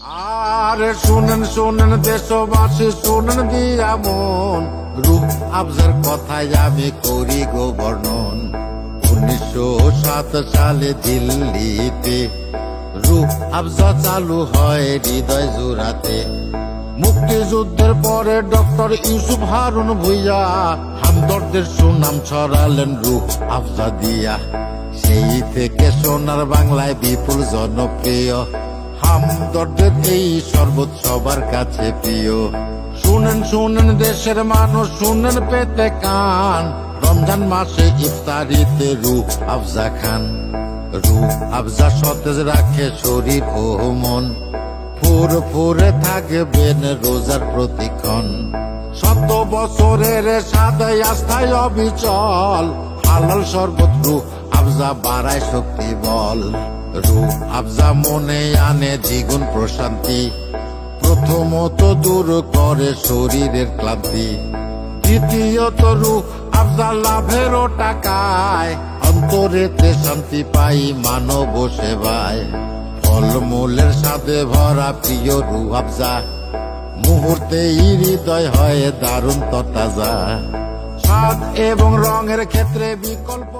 আর শুনেন শুনেন দেশবাসী শুনেন দিয়া মন, রূহ আফজার কথায় আমি করি গো বর্ণন। 1907 সালে দিল্লিতে রূহ আফজা চালু হয় হৃদয় জোড়াতে। মুক্তিযুদ্ধের পরে ডক্টর ইউসুফ হারুন ভুইয়া হামদর্দের সুনাম ছড়ালেন রূহ আফজা দিয়া। সেই থেকে সোনার বাংলায় বিপুল জনপ্রিয়, হামদর্দের এই শরবত সবার কাছে প্রিয়। শুনেন শুনেন দেশের মানুষ শুনেন পেতে কান, রমজান মাসে ইফতারিতে রূহ আফজা খান। রূহ আফজা সতেজ রাখে শরীর ও মন, ফুরফুরে থাকবেন রোজার প্রতিক্ষণ। 100 বছরের সাদাই আস্থায় অবিচল, হালাল শরবত রূহ আফজা বাড়ায় শক্তি বল। রূহ আফজা মনে আনে দ্বিগুণ প্রশান্তি, প্রথমত দূর করে শরীরের ক্লান্তি। দ্বিতীয়ত রূহ আফজা লাভেরও টাকায়, অন্তরেতে শান্তি পাই মানব সেবায়। ফলমূলের সাথে ভরা প্রিয় রূহ আফজা, মুহূর্তেই হৃদয় হয় দারুণ তরতাজা। স্বাদ এবং রঙের ক্ষেত্রে বিকল্প